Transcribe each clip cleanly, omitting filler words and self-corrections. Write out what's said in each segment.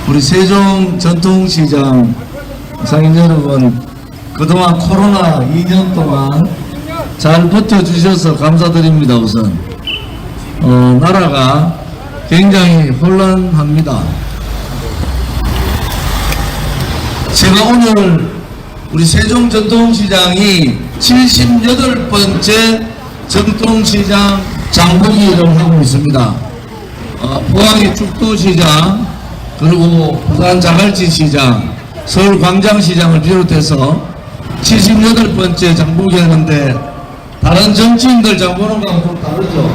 우리 세종 전통시장 상인 여러분, 그동안 코로나 2년 동안 잘 버텨주셔서 감사드립니다. 우선 나라가 굉장히 혼란합니다. 제가 오늘 우리 세종 전통시장이 78번째 전통시장 장보기를 하고 있습니다. 포항의 죽도시장, 그리고 부산 자갈치시장, 서울 광장시장을 비롯해서 78번째 장보기 하는데, 다른 정치인들 장 보는 거하고 좀 다르죠.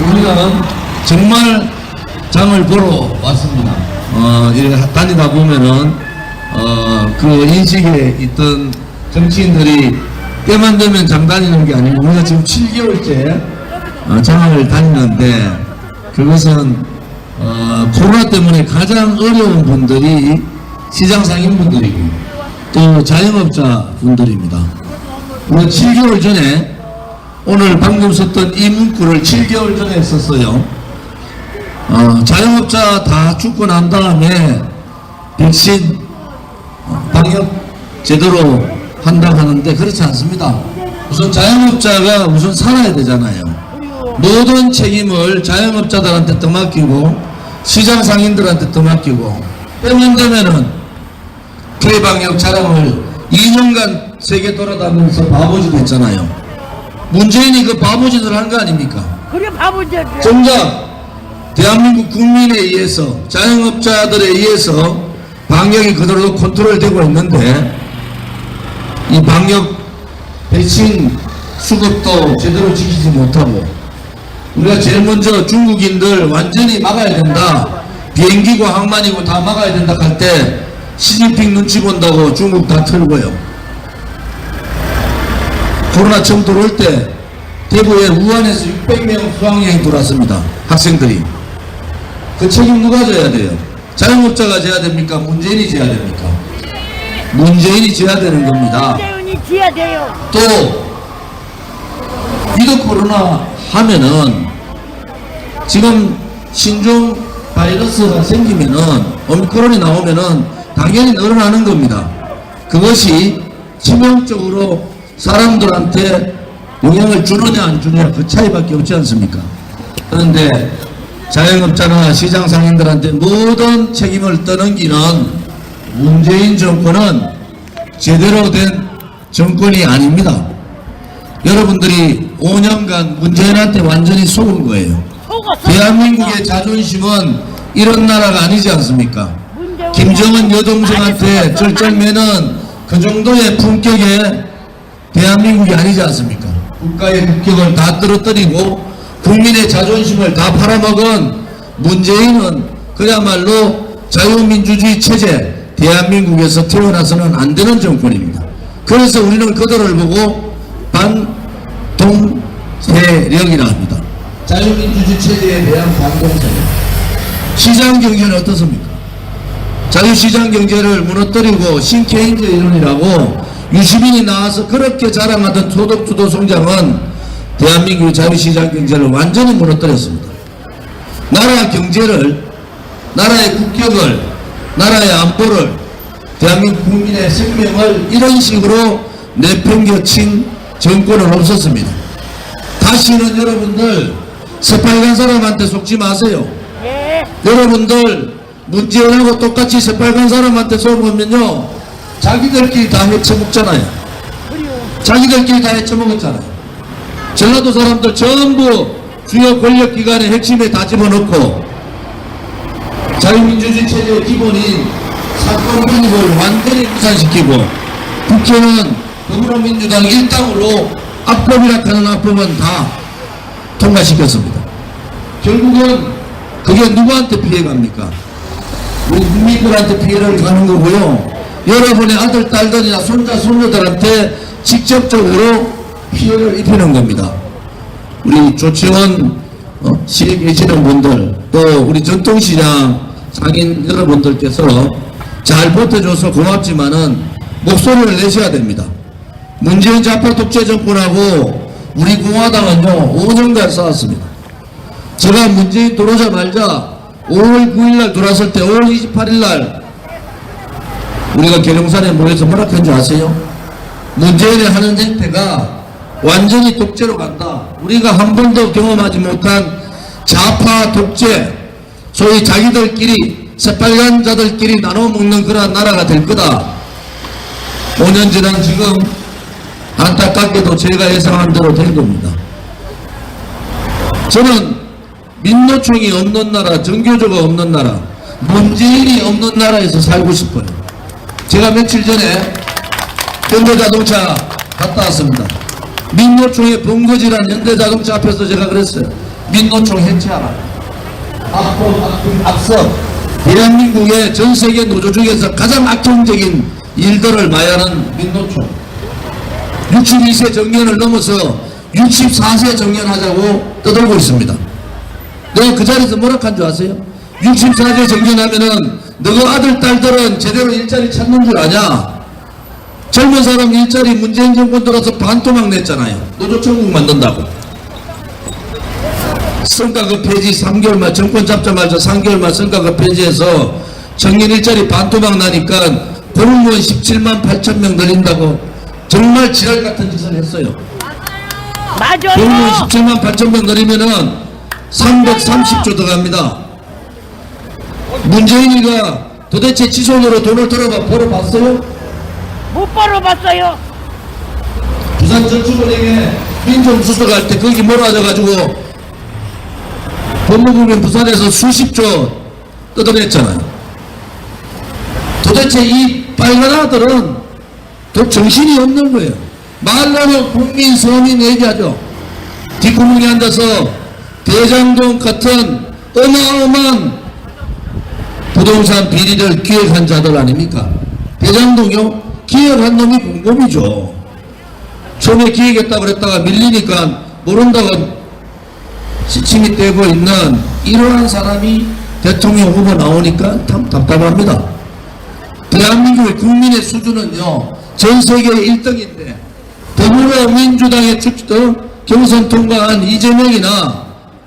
우리는 정말 장을 보러 왔습니다. 이렇게 다니다 보면은 그 인식에 있던 정치인들이 때만 되면 장 다니는 게 아니고, 우리가 지금 7개월째 장을 다니는데, 그것은 코로나 때문에 가장 어려운 분들이 시장 상인분들이고 또 자영업자 분들입니다. 우리가 7개월 전에, 오늘 방금 썼던 이 문구를 7개월 전에 썼어요. 자영업자 다 죽고 난 다음에 백신 방역 제대로 한다 하는데, 그렇지 않습니다. 우선 자영업자가 우선 살아야 되잖아요. 모든 책임을 자영업자들한테 떠맡기고 시장 상인들한테 떠맡기고, 때만 되면은 피해방역 자랑을 2년간 세계 돌아다니면서 바보짓 했잖아요. 문재인이 그 바보짓을 한 거 아닙니까? 그래, 바보짓. 정작 대한민국 국민에 의해서, 자영업자들에 의해서 방역이 그대로 컨트롤되고 있는데, 이 방역 백신 수급도 제대로 지키지 못하고, 우리가 제일 먼저 중국인들 완전히 막아야 된다, 비행기고 항만이고 다 막아야 된다 할 때 시진핑 눈치 본다고 중국 다 털고요. 코로나 처음 들어올 때 대구에 우한에서 600명 수학여행 돌았습니다. 학생들이. 그 책임 누가 져야 돼요? 자영업자가 져야 됩니까? 문재인이 져야 됩니까? 문재인이 져야 되는 겁니다. 문재인이 져야 돼요. 또 위드 코로나 하면은, 지금 신종 바이러스가 생기면은, 오미크론이 나오면은 당연히 늘어나는 겁니다. 그것이 치명적으로 사람들한테 영향을 주느냐 안 주느냐, 그 차이밖에 없지 않습니까? 그런데 자영업자나 시장 상인들한테 모든 책임을 떠넘기는 문재인 정권은 제대로 된 정권이 아닙니다. 여러분들이 5년간 문재인한테 완전히 속은 거예요. 대한민국의 자존심은 이런 나라가 아니지 않습니까? 김정은 여동생한테 절절매는 그 정도의 품격의 대한민국이 아니지 않습니까? 국가의 국격을 다 떨어뜨리고 국민의 자존심을 다 팔아먹은 문재인은 그야말로 자유민주주의 체제, 대한민국에서 태어나서는 안 되는 정권입니다. 그래서 우리는 그들을 보고 반동세력이라 합니다. 자유민주주의 체제에 대한 반동세력. 시장경제는 어떻습니까? 자유시장경제를 무너뜨리고 신케인즈 이론이라고 유시민이 나와서 그렇게 자랑하던 소득주도 성장은 대한민국 자유시장경제를 완전히 무너뜨렸습니다. 나라 경제를, 나라의 국격을, 나라의 안보를, 대한민국 국민의 생명을 이런 식으로 내팽겨친 정권은 없었습니다. 다시는 여러분들 새빨간 사람한테 속지 마세요. 예. 여러분들 문재인하고 똑같이 새빨간 사람한테 속으면요, 자기들끼리 다 헤쳐먹잖아요. 자기들끼리 다 헤쳐먹었잖아요. 전라도 사람들 전부 주요 권력기관의 핵심에 다 집어넣고 자유민주주의 체제의 기본인 사건 분립을 완전히 무산시키고, 국회는 더불어민주당 일당으로 악법이라 하는 악법은 다 통과시켰습니다. 결국은 그게 누구한테 피해갑니까? 우리 국민들한테 피해를 가는 거고요. 여러분의 아들, 딸들이나 손자, 손녀들한테 직접적으로 피해를 입히는 겁니다. 우리 조치원 시에 계시는 분들, 또 우리 전통시장 상인 여러분들께서 잘 버텨줘서 고맙지만은 목소리를 내셔야 됩니다. 문재인 좌파 독재 정권하고 우리 공화당은요 5년간 싸웠습니다. 제가 문재인 들어오자마자 5월 9일 날 들어왔을 때 5월 28일 날 우리가 계룡산에 모여서 뭐라 한 줄 아세요? 문재인이 하는 행태가 완전히 독재로 간다. 우리가 한 번도 경험하지 못한 좌파 독재, 소위 자기들끼리 새빨간 자들끼리 나눠 먹는 그런 나라가 될 거다. 5년 지난 지금 안타깝게도 제가 예상한 대로 된 겁니다. 저는 민노총이 없는 나라, 정교조가 없는 나라, 문재인이 없는 나라에서 살고 싶어요. 제가 며칠 전에 현대자동차 갔다 왔습니다. 민노총의 본거지란 현대자동차 앞에서 제가 그랬어요. 민노총 해체하라. 앞서 대한민국의 전세계 노조 중에서 가장 악통적인 일들을 마야하는 민노총. 62세 정년을 넘어서 64세 정년하자고 떠들고 있습니다. 내가 그 자리에서 뭐라 한 줄 아세요? 64세 정년하면은 너가 아들 딸들은 제대로 일자리 찾는 줄 아냐? 젊은 사람 일자리 문재인 정권 들어서 반토막 냈잖아요. 노조천국 만든다고. 성과급 폐지 3개월만 정권 잡자마자 3개월만 성과급 폐지해서 정년 일자리 반토막 나니까 공무원 17만 8천 명 늘린다고 정말 지랄 같은 짓을 했어요. 공무원 맞아요. 17만 8천 명 늘리면은 330조 들어갑니다. 문재인이가 도대체 지손으로 돈을 벌어봤어요? 못 벌어봤어요. 부산저축은행에 민정수석할 때 거기 몰아져가지고 법무부는 부산에서 수십조 뜯어냈잖아요. 도대체 이 빨간 아들은 또 정신이 없는 거예요. 말로는 국민, 서민 얘기하죠. 뒷구멍에 앉아서 대장동 같은 어마어마한 부동산 비리를 기획한 자들 아닙니까? 대장동요? 기획한 놈이 공범이죠. 처음에 기획했다고 그랬다가 밀리니까 모른다고 지침이 떼고 있는 이러한 사람이 대통령 후보 나오니까 참 답답합니다. 대한민국의 국민의 수준은요, 전 세계 1등인데 더불어민주당의 경선 통과한 이재명이나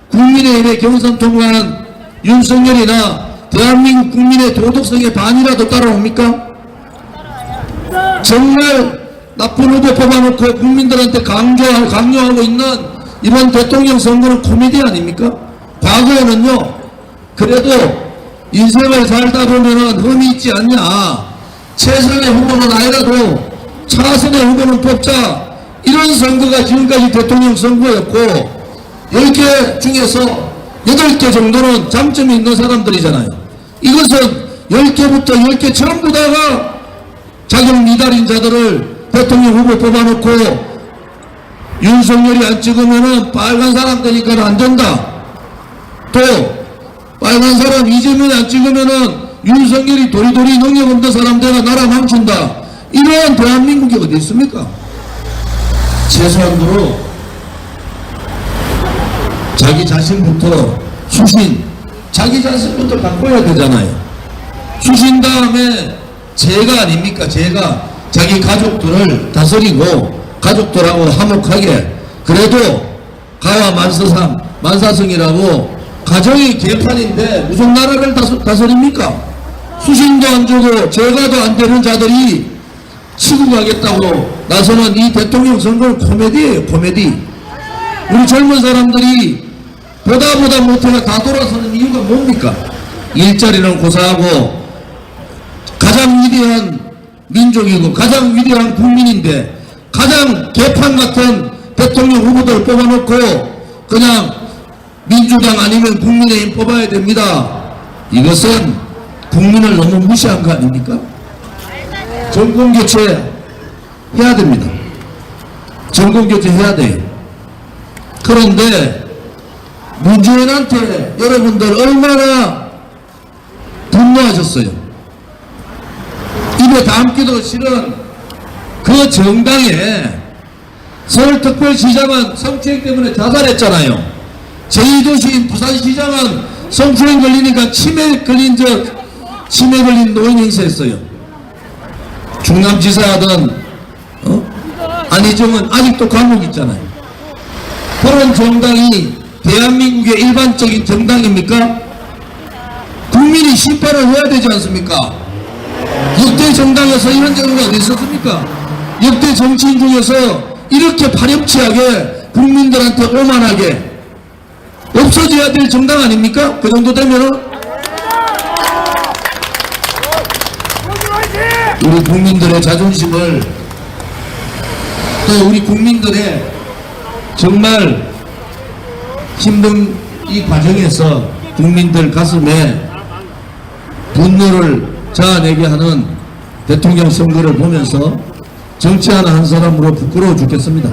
국민의힘의 경선 통과한 윤석열이나 대한민국 국민의 도덕성의 반이라도 따라옵니까? 정말 나쁜 후보 뽑아놓고 국민들한테 강요하고 있는 이번 대통령 선거는 코미디 아닙니까? 과거에는요, 그래도 인생을 살다 보면은 흠이 있지 않냐. 최선의 후보는 아니라도 차선의 후보는 뽑자. 이런 선거가 지금까지 대통령 선거였고, 10개 중에서 8개 정도는 장점이 있는 사람들이잖아요. 이것은 10개부터 10개 전부 다가 자격 미달인 자들을 대통령 후보 뽑아놓고 윤석열이 안 찍으면은 빨간 사람 되니까 안 된다. 또 빨간 사람 이재명이 안 찍으면은 윤석열이 도리도리 능력 없는 사람 되가 나라 망친다. 이러한 대한민국이 어디 있습니까? 최소한으로 자기 자신부터 자기 자신부터 바꿔야 되잖아요. 수신 다음에 제가 아닙니까? 제가 자기 가족들을 다스리고 가족들하고 화목하게, 그래도 가와 만사성이라고 가정이 개판인데 무슨 나라를 다스립니까? 수신도 안 주고 제가도 안 되는 자들이 치고 가겠다고 나서는 이 대통령 선거는 코미디예요, 코미디. 우리 젊은 사람들이 보다 못해가 다 돌아서는 이유가 뭡니까? 일자리는 고사하고 가장 위대한 민족이고 가장 위대한 국민인데 가장 개판 같은 대통령 후보들 뽑아놓고 그냥 민주당 아니면 국민의힘 뽑아야 됩니다. 이것은 국민을 너무 무시한 거 아닙니까? 정권 교체 해야 됩니다. 정권 교체 해야 돼요. 그런데 문재인한테 여러분들 얼마나 분노하셨어요? 입에 담기도 싫은 그 정당에 서울특별시장은 성추행 때문에 자살했잖아요. 제2도시인 부산시장은 성추행 걸리니까 치매 걸린 노인 행세했어요. 충남지사 하던 안희정은 아직도 감옥 있잖아요. 그런 정당이 대한민국의 일반적인 정당입니까? 국민이 심판을 해야 되지 않습니까? 역대 정당에서 이런 경우가 어디 있었습니까? 역대 정치인 중에서 이렇게 파렴치하게 국민들한테 오만하게 없어져야 될 정당 아닙니까? 그 정도 되면은 우리 국민들의 자존심을 또 우리 국민들의 정말 힘든 이 과정에서 국민들 가슴에 분노를 자아내게 하는 대통령 선거를 보면서 정치하는 한 사람으로 부끄러워 죽겠습니다.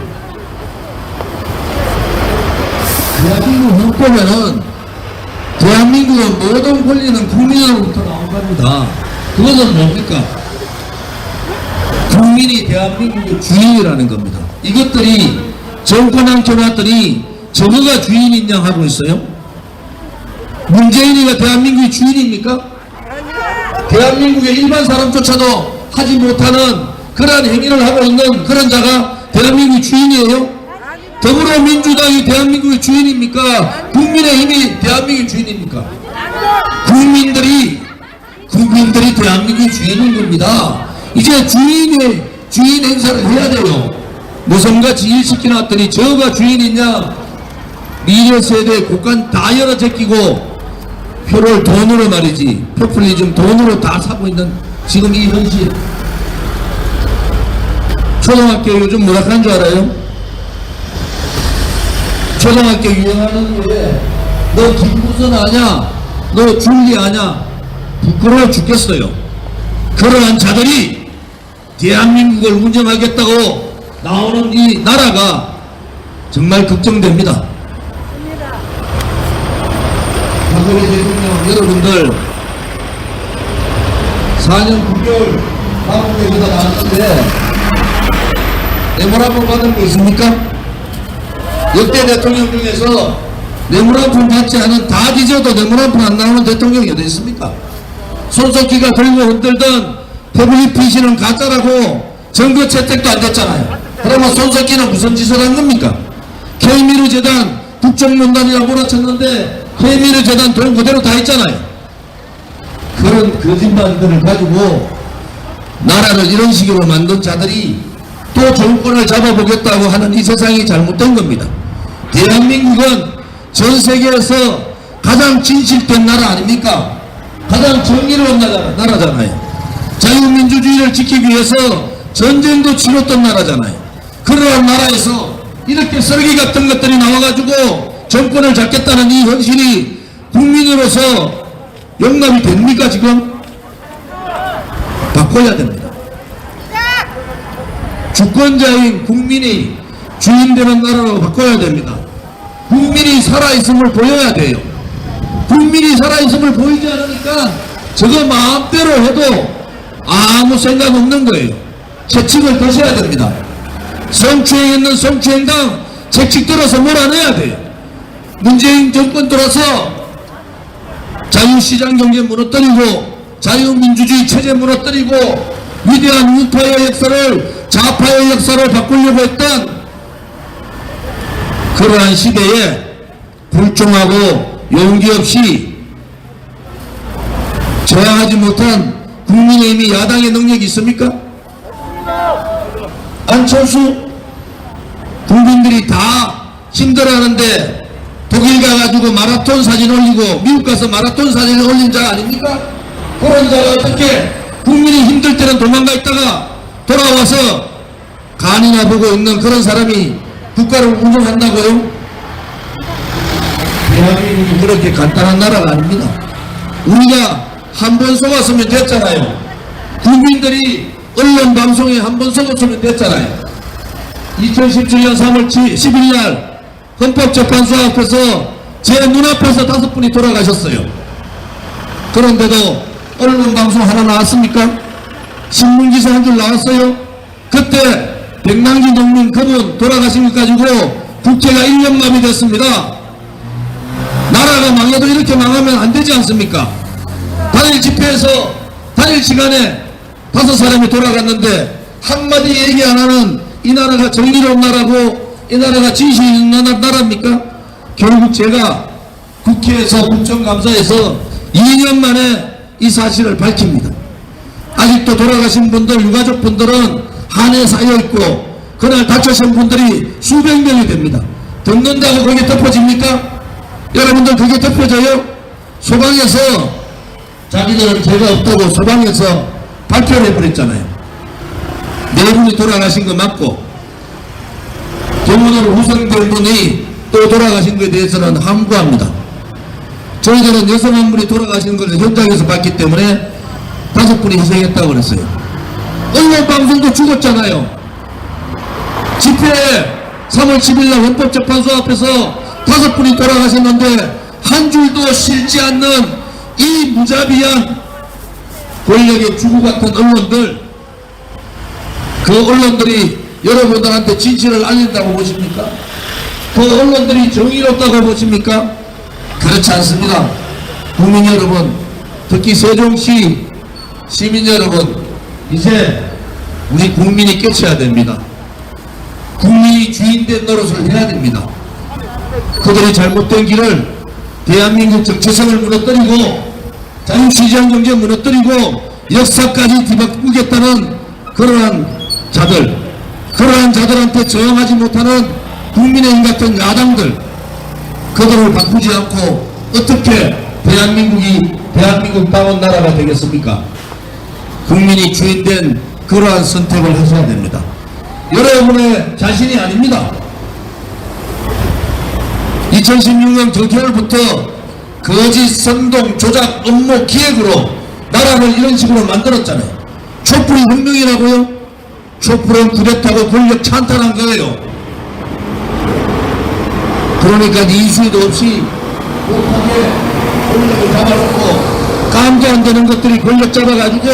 대한민국 헌법에는 대한민국의 모든 권리는 국민으로부터 나온 겁니다. 그것은 뭡니까? 국민이 대한민국의 주인이라는 겁니다. 이것들이 정권 한 켜놨더니 저거가 주인인 양 하고 있어요? 문재인이가 대한민국의 주인입니까? 대한민국의 일반 사람조차도 하지 못하는 그러한 행위를 하고 있는 그런 자가 대한민국의 주인이에요? 더불어민주당이 대한민국의 주인입니까? 국민의힘이 대한민국의 주인입니까? 국민들이 대한민국의 주인인 겁니다. 이제 주인 행사를 해야 돼요. 노선같이 일시켜놨더니 저가 주인이냐? 미래 세대 곡간 다 열어 제끼고 표를 돈으로 말이지, 포퓰리즘 돈으로 다 사고 있는 지금 이 현실. 초등학교 요즘 뭐라 하는 줄 알아요? 초등학교 유행하는 거에 너 김무선 아냐? 너 줄리 아냐? 부끄러워 죽겠어요. 그러한 자들이 대한민국을 운영하겠다고 나오는 이 나라가 정말 걱정됩니다. 박근혜 대통령 여러분들 4년 9개월 사법에서다 나왔는데 뇌물 한 번 받은 거 있습니까? 역대 대통령 중에서 뇌물 한 푼 받지 않은 다 뒤져도 뇌물 한 푼 안 나오는 대통령이 어디 있습니까? 손석희가 들고 흔들던 패블릭 피시는 가짜라고 증거 채택도 안 됐잖아요. 그러면 손석희는 무슨 짓을 한 겁니까? K미르 재단 국정농단이라고 몰아쳤는데 K미르 재단 돈 그대로 다 있잖아요. 그런 거짓말들을 가지고 나라를 이런 식으로 만든 자들이 또 정권을 잡아보겠다고 하는 이 세상이 잘못된 겁니다. 대한민국은 전 세계에서 가장 진실된 나라 아닙니까? 가장 정의로운 나라잖아요. 자유민주주의를 지키기 위해서 전쟁도 치렀던 나라잖아요. 그러한 나라에서 이렇게 썰기 같은 것들이 나와가지고 정권을 잡겠다는 이 현실이 국민으로서 용납이 됩니까? 지금 바꿔야 됩니다. 주권자인 국민이 주인되는 나라로 바꿔야 됩니다. 국민이 살아있음을 보여야 돼요. 국민이 살아있음을 보이지 않으니까 저거 마음대로 해도 아무 생각 없는 거예요. 채찍을 드셔야 됩니다. 성추행했는 성추행당 채찍 들어서 몰아내야 돼요. 문재인 정권 들어서 자유시장 경제 무너뜨리고 자유민주주의 체제 무너뜨리고 위대한 우파의 역사를 좌파의 역사로 바꾸려고 했던 그러한 시대에 불종하고 용기 없이 저항하지 못한 국민의힘이 야당의 능력이 있습니까? 안철수 국민들이 다 힘들어하는데 독일 가가지고 마라톤 사진 올리고 미국 가서 마라톤 사진을 올린 자 아닙니까? 그런 자가 어떻게 국민이 힘들 때는 도망가 있다가 돌아와서 간이나 보고 있는 그런 사람이 국가를 운영한다고요? 대한민국이 그렇게 간단한 나라가 아닙니다. 우리가 한 번 속았으면 됐잖아요. 국민들이 언론 방송에 한 번 속았으면 됐잖아요. 2017년 3월 10일 날 헌법재판소 앞에서 제 눈앞에서 5분이 돌아가셨어요. 그런데도 언론 방송 하나 나왔습니까? 신문기사 한 줄 나왔어요? 그때 백남기 농민 그분 돌아가신 것 가지고 국회가 1년 만이 됐습니다. 나라가 망해도 이렇게 망하면 안 되지 않습니까? 단일 집회에서 단일 시간에 5사람이 돌아갔는데 한마디 얘기 안 하는 이 나라가 정의로운 나라고 이 나라가 진실 있는 나라입니까? 결국 제가 국회에서 국정감사에서 2년 만에 이 사실을 밝힙니다. 아직도 돌아가신 분들, 유가족분들은 한에 쌓여있고 그날 다치신 분들이 수백 명이 됩니다. 듣는다고 그게 덮어집니까? 여러분들 그게 덮어져요? 소방에서 자기들은 죄가 없다고 소방에서 발표를 해버렸잖아요. 네 분이 돌아가신 거 맞고 경호로 후생된 분이 또 돌아가신 것에 대해서는 함구합니다. 저희들은 여성 한 분이 돌아가신 것을 현장에서 봤기 때문에 5분이 희생했다고 그랬어요. 언론 방송도 죽었잖아요. 집회에 3월 10일 날 헌법재판소 앞에서 5분이 돌아가셨는데 한 줄도 실지 않는 이 무자비한 권력의 주구 같은 언론들, 그 언론들이 여러분들한테 진실을 알린다고 보십니까? 그 언론들이 정의롭다고 보십니까? 그렇지 않습니다. 국민 여러분, 특히 세종시 시민 여러분, 이제 우리 국민이 깨쳐야 됩니다. 국민이 주인된 노릇을 해야 됩니다. 그들이 잘못된 길을 대한민국 정체성을 무너뜨리고 자유시장 경제 무너뜨리고 역사까지 뒤바꾸겠다는 그러한 자들한테 저항하지 못하는 국민의힘 같은 야당들, 그들을 바꾸지 않고 어떻게 대한민국다운 나라가 되겠습니까? 국민이 주인된 그러한 선택을 하셔야 됩니다. 여러분의 자신이 아닙니다. 2016년 정결부터 거짓, 선동, 조작, 음모, 기획으로 나라를 이런 식으로 만들었잖아요. 촛불이 혁명이라고요? 촛불은 쿠데타고 권력 찬탈한 거예요. 그러니까 이슈도 없이 못하게 권력을 잡아놓고 감도 안 되는 것들이 권력 잡아가지고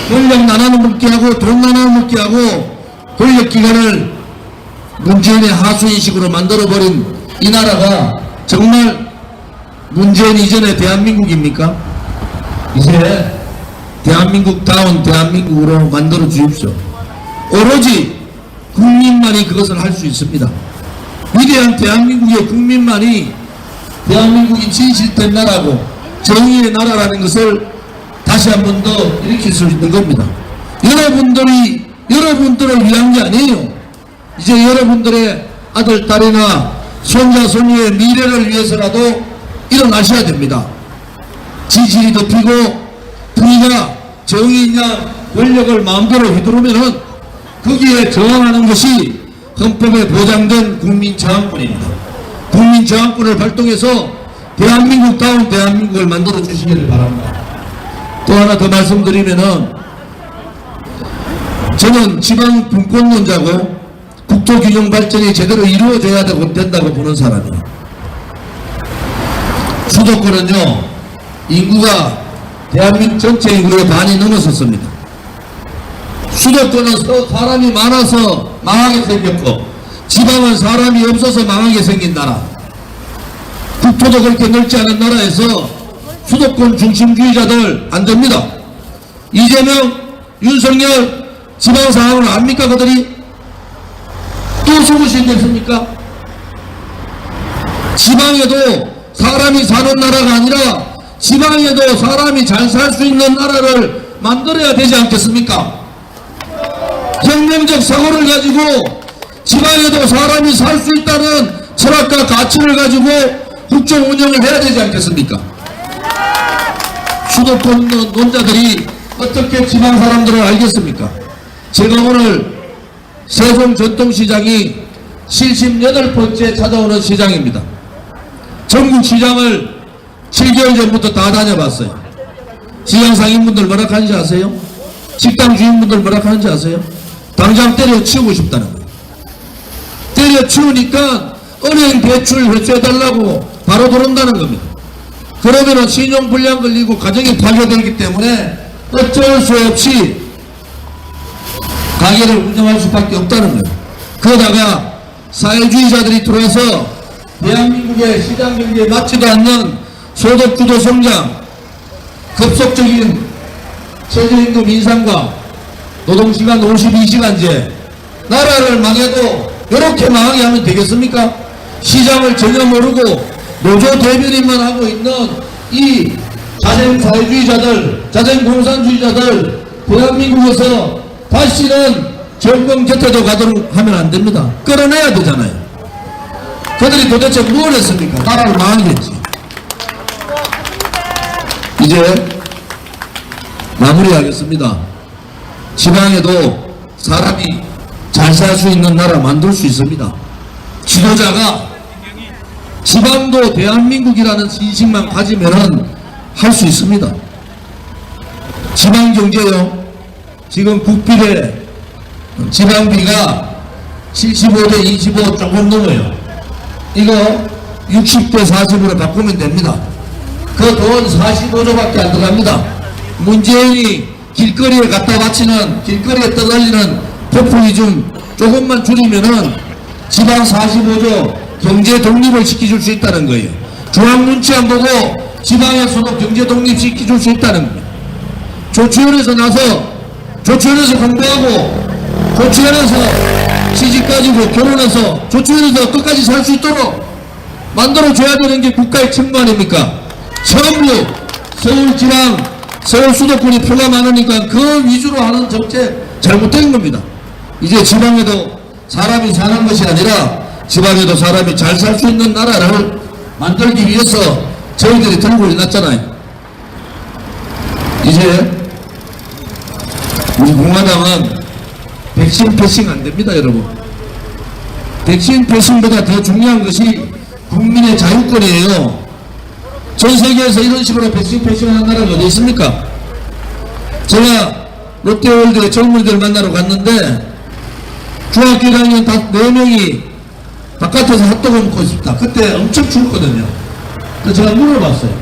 권력 나눠 먹게 하고 돈 나눠 먹게 하고 권력기관을 문재인의 하수인식으로 만들어버린 이 나라가 정말 문재인 이전의 대한민국입니까? 이제 대한민국다운 대한민국으로 만들어 주십시오. 오로지 국민만이 그것을 할 수 있습니다. 위대한 대한민국의 국민만이 대한민국이 진실된 나라고 정의의 나라라는 것을 다시 한 번 더 일으킬 수 있는 겁니다. 여러분들을 위한 게 아니에요. 이제 여러분들의 아들, 딸이나 손자, 손녀의 미래를 위해서라도 일어나셔야 됩니다. 지질이 덮이고 부의가 정의냐 권력을 마음대로 휘두르면은 거기에 저항하는 것이 헌법에 보장된 국민저항권입니다. 국민저항권을 발동해서 대한민국다운 대한민국을 만들어 주시기를 바랍니다. 또 하나 더 말씀드리면은 저는 지방 분권론자고 국토균형 발전이 제대로 이루어져야 된다고 보는 사람이에요. 수도권은요, 인구가 대한민국 전체 인구의 반이 넘어섰습니다. 수도권은 사람이 많아서 망하게 생겼고 지방은 사람이 없어서 망하게 생긴 나라, 국토도 그렇게 넓지 않은 나라에서 수도권 중심주의자들 안 됩니다. 이재명, 윤석열 지방 상황을 압니까? 그들이 또 속으시겠습니까? 지방에도 사람이 사는 나라가 아니라 지방에도 사람이 잘 살 수 있는 나라를 만들어야 되지 않겠습니까? 혁명적 사고를 가지고 지방에도 사람이 살 수 있다는 철학과 가치를 가지고 국정 운영을 해야 되지 않겠습니까? 수도권 논자들이 어떻게 지방 사람들을 알겠습니까? 제가 오늘 세종 전통시장이 78번째 찾아오는 시장입니다. 전국 시장을 7개월 전부터 다 다녀봤어요. 시장 상인분들 뭐라 하는지 아세요? 식당 주인분들 뭐라 하는지 아세요? 당장 때려치우고 싶다는 거예요. 때려치우니까 은행 대출 회수해달라고 바로 들어온다는 겁니다. 그러면은 신용불량 걸리고 가정이 파괴되기 때문에 어쩔 수 없이 가게를 운영할 수밖에 없다는 거예요. 그러다가 사회주의자들이 들어와서 대한민국의 시장 경제에 맞지도 않는 소득주도 성장, 급속적인 최저임금 인상과 노동시간 52시간제, 나라를 망해도 이렇게 망하게 하면 되겠습니까? 시장을 전혀 모르고 노조 대변인만 하고 있는 이 자생사회주의자들, 자생공산주의자들 대한민국에서 다시는 정권 곁에도 가도록 하면 안 됩니다. 끌어내야 되잖아요. 그들이 도대체 뭘 했습니까? 나라를 망하겠지. 이제 마무리하겠습니다. 지방에도 사람이 잘 살 수 있는 나라 만들 수 있습니다. 지도자가 지방도 대한민국이라는 인식만 가지면은 할 수 있습니다. 지방경제요. 지금 국비례 지방비가 75대 25 조금 넘어요. 이거 60대 40으로 바꾸면 됩니다. 그 돈 45조밖에 안 들어갑니다. 문재인이 길거리에 갖다 바치는, 길거리에 떠날리는 폭풍이 좀 조금만 줄이면은 지방 45조 경제 독립을 시켜줄 수 있다는 거예요. 중앙 눈치 안 보고 지방에서도 경제 독립 시켜줄 수 있다는 거예요. 조치원에서 나서, 조치원에서 공부하고, 조치원에서 시집 가지고 결혼해서 조치원에서 끝까지 살 수 있도록 만들어줘야 되는 게 국가의 책무 아닙니까? 전부 서울지방, 서울 수도권이 표가 많으니까 그 위주로 하는 정책 잘못된 겁니다. 이제 지방에도 사람이 사는 것이 아니라 지방에도 사람이 잘 살 수 있는 나라를 만들기 위해서 저희들이 들고 일어났잖아요. 이제 우리 공화당은 백신 패싱 안 됩니다, 여러분. 백신 패싱보다 더 중요한 것이 국민의 자유권이에요. 전 세계에서 이런 식으로 백신 패싱하는 나라가 어디 있습니까? 제가 롯데월드에 젊은이들 만나러 갔는데 중학교 1학년 4명이 바깥에서 핫도그 먹고 있습니다. 그때 엄청 추웠거든요. 그래서 제가 물어봤어요.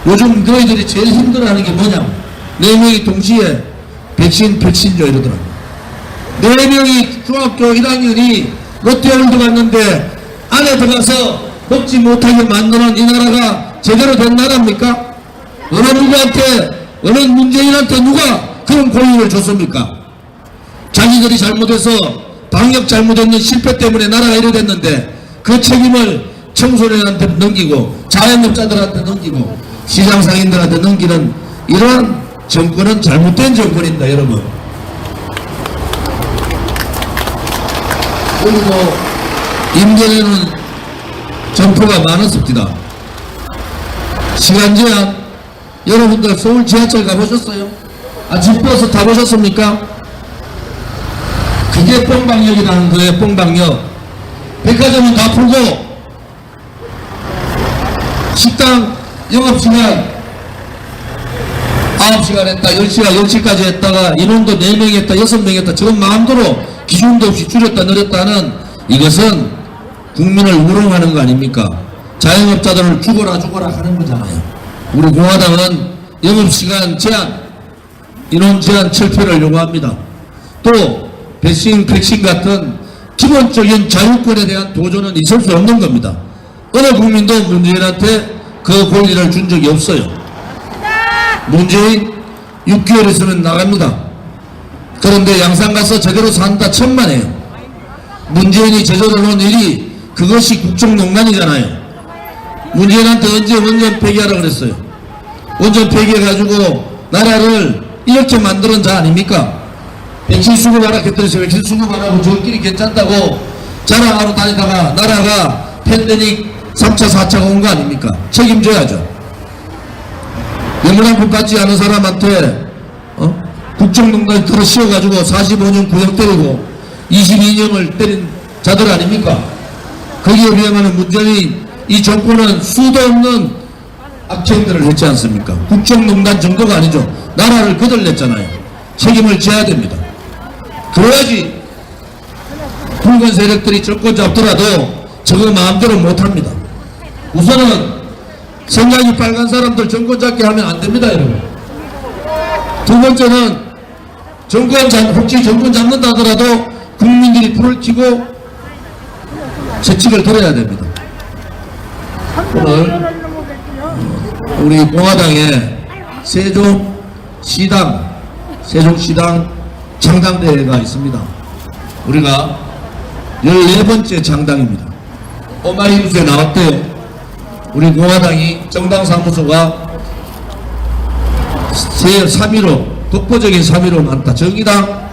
요즘 너희들이 제일 힘들어하는 게 뭐냐? 4명이 동시에 백신 줘 이러더라고요. 4명이 중학교 1학년이 롯데월드 갔는데 안에 들어가서 먹지 못하게 만드는 이 나라가 제대로 된 나라입니까? 어느 누구한테, 어느 문재인한테 누가 그런 권리를 줬습니까? 자기들이 잘못해서 방역 잘못했는 실패 때문에 나라가 이래 됐는데 그 책임을 청소년한테 넘기고 자영업자들한테 넘기고 시장 상인들한테 넘기는 이러한 정권은 잘못된 정권입니다, 여러분. 그리고 임전에는 점포가 많았습니다. 시간 제한, 여러분들 서울 지하철 가보셨어요? 아침버스 타보셨습니까? 그게 뽕방역이라는 거예요. 뽕방역. 백화점은 다 풀고 식당 영업시간 9시간 했다, 10시까지 했다가 인원도 4명 했다, 6명 했다, 저건 마음대로 기준도 없이 줄였다 늘렸다는 이것은 국민을 우롱하는 거 아닙니까? 자영업자들을 죽어라 하는 거잖아요. 우리 공화당은 영업시간 제한, 인원 제한 철폐를 요구합니다. 또 백신 같은 기본적인 자유권에 대한 도전은 있을 수 없는 겁니다. 어느 국민도 문재인한테 그 권리를 준 적이 없어요. 문재인 6개월 있으면 나갑니다. 그런데 양산 가서 제대로 산다 천만에요. 문재인이 제대로 놓은 일이 그것이 국정농단이잖아요. 문재인한테 언제 원전 폐기하라고 그랬어요. 원전 폐기해가지고 나라를 이렇게 만드는 자 아닙니까? 백신 수급하라 했더니 백신 수급 안 하고 저끼리 괜찮다고 자랑하러 다니다가 나라가 팬데믹 3차 4차가 온 거 아닙니까? 책임져야죠. 영문학부 받지 않은 사람한테 국정농단이 들어 씌워가지고 45년 구형 때리고 22년을 때린 자들 아닙니까? 거기에 비하면 문재인 이 정권은 수도 없는 악행들을 했지 않습니까? 국정농단 정도가 아니죠. 나라를 거덜냈잖아요. 책임을 져야 됩니다. 그래야지 붉은 세력들이 정권 잡더라도 저거 마음대로 못합니다. 우선은 생각이 빨간 사람들 정권 잡게 하면 안 됩니다, 여러분. 두 번째는 혹시 정권 잡는다 하더라도 국민들이 불을 켜고 재칙을 들어야 됩니다. 오늘 우리 공화당의 세종시당 창당대회가 있습니다. 우리가 14번째 창당입니다. 오마이뉴스에 나왔대요. 우리 공화당이 정당사무소가 제 3위로, 독보적인 3위로 많다. 정의당,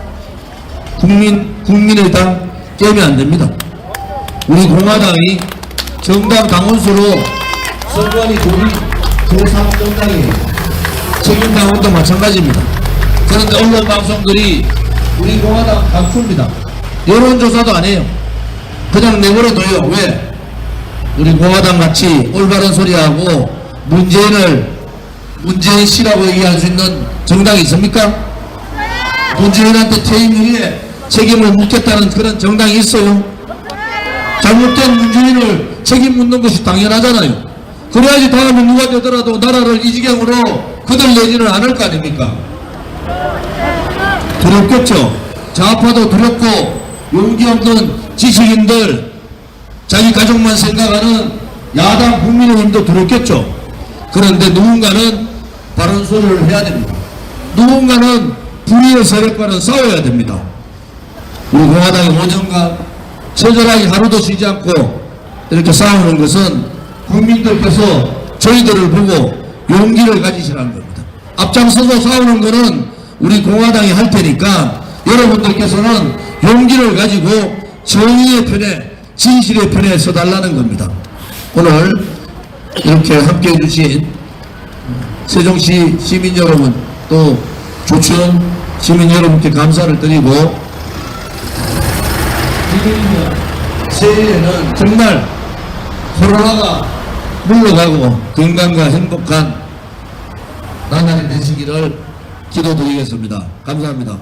국민의당 깨면 안 됩니다. 우리 공화당이 정당 당원수로 선관위 독립 제3정당이에요. 책임당원도 마찬가지입니다. 그런데 언론 방송들이 우리 공화당 강추입니다. 여론조사도 안 해요. 그냥 내버려둬요. 왜? 우리 공화당 같이 올바른 소리하고 문재인 씨라고 얘기할 수 있는 정당이 있습니까? 문재인한테 퇴임 후에 책임을 묻겠다는 그런 정당이 있어요? 잘못된 문재인을 책임 묻는 것이 당연하잖아요. 그래야지 다음에 누가 되더라도 나라를 이 지경으로 그들 내지는 않을 거 아닙니까? 두렵겠죠. 좌파도 두렵고 용기 없는 지식인들, 자기 가족만 생각하는 야당 국민의힘도 두렵겠죠. 그런데 누군가는 바른 소리를 해야 됩니다. 누군가는 불의의 세력과는 싸워야 됩니다. 우리 공화당이 5년간 처절하게 하루도 쉬지 않고 이렇게 싸우는 것은 국민들께서 저희들을 보고 용기를 가지시라는 겁니다. 앞장서서 싸우는 것은 우리 공화당이 할 테니까 여러분들께서는 용기를 가지고 정의의 편에, 진실의 편에 서달라는 겁니다. 오늘 이렇게 함께 해주신 세종시 시민 여러분, 또 조천 시민 여러분께 감사를 드리고, 새해에는 정말 코로나가 물러가고 건강과 행복한 나날이 되시기를 기도드리겠습니다. 감사합니다.